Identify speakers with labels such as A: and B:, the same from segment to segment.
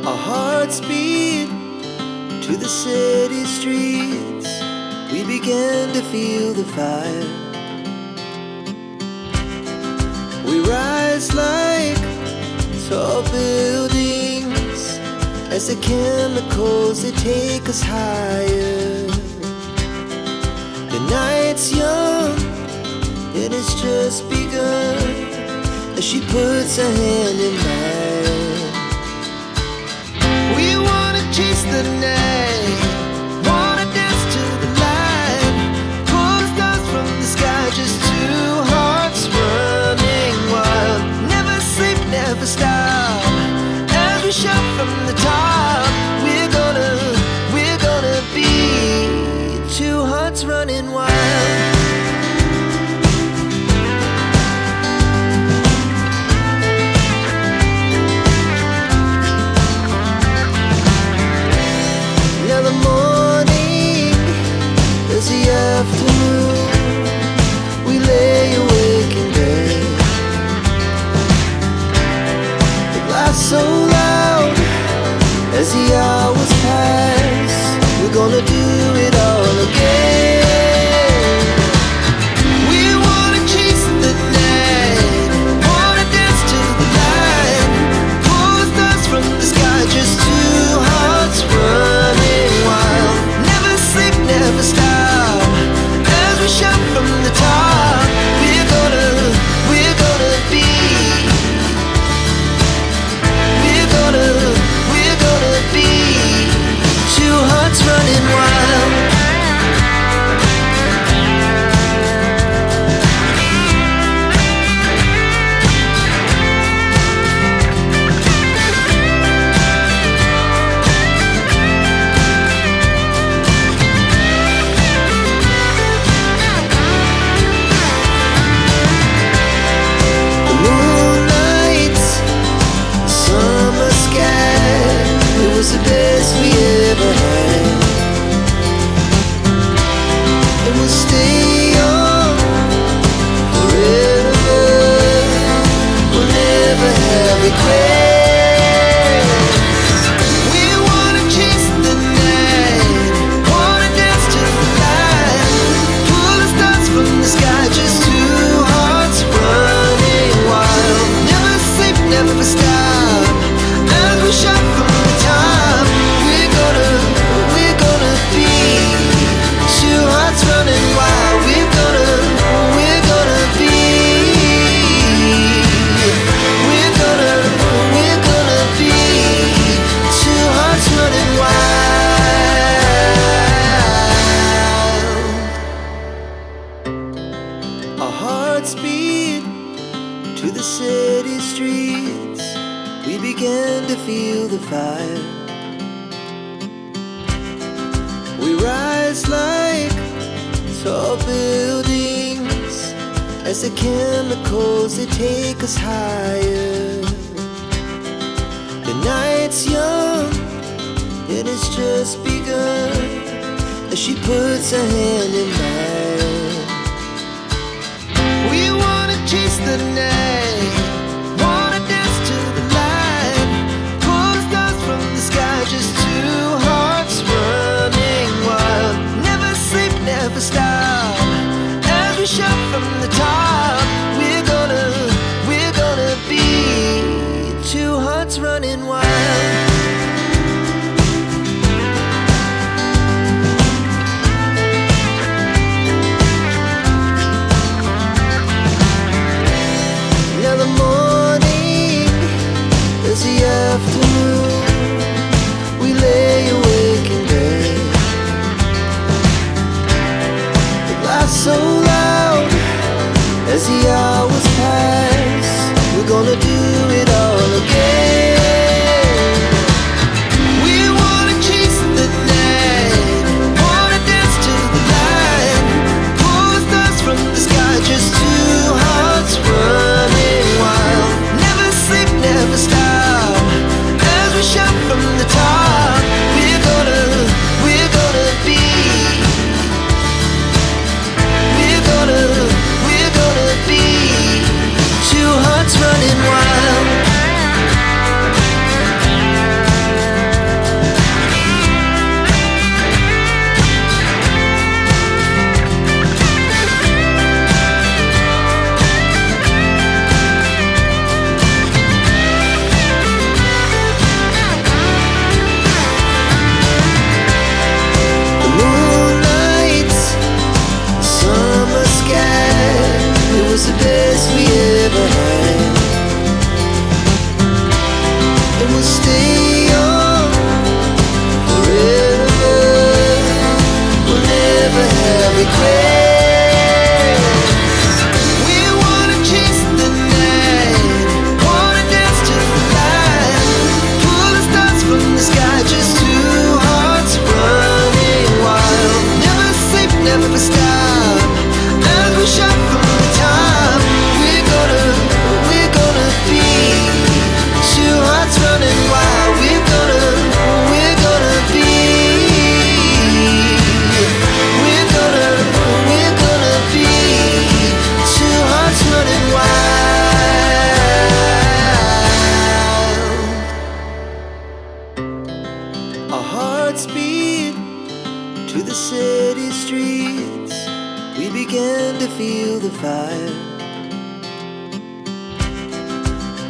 A: Our hearts beat to the city streets. We began to feel the fire. We rise like tall buildings as the chemicals, they take us higher. The night's young and it's just begun as she puts her hand in mine. We wanna chase the night, wanna dance to the light, pull stars from the sky, just two hearts running wild. Never sleep, never stop, as we shout from the top. We're gonna be two hearts running wild. The afternoon, we lay awake in bed. The laughs so loud as the hours pass. We're gonna do it all again. We wanna chase the night, wanna dance to the light, pull stars from the sky, just two hearts running wild. Never sleep, never stop, shout from the top. We're gonna be. We're gonna be two hearts running wild. The best we ever had, and we'll stay on forever. We'll never have regrets. We wanna chase the night, wanna dance to the light, pull the stars from the sky, just two hearts running wild. Never sleep, never stop, as we shout from the top. Running wild, we're gonna be. We're gonna be two hearts running wild. Our hearts beat to the city streets. We began to feel the fire. We rise like tall buildings as the chemicals, they take us higher. The night's young and it's just begun as she puts her hand in mine. We wanna chase the night, wanna dance to the light, pull stars from the sky, just two hearts running wild. Never sleep, never stop, as we shout from the top. We're gonna be two hearts running wild. Now the morning is the afternoon. We lay awake in bed. So loud as the hours pass. We're gonna do it all again. We wanna chase the night, wanna dance to the light, pull stars from the sky, just two hearts running wild. Never sleep, never stop, to the city streets, we began to feel the fire.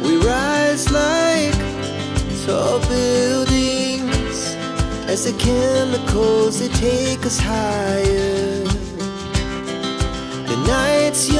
A: We rise like tall buildings as the chemicals, they take us higher. The night's young.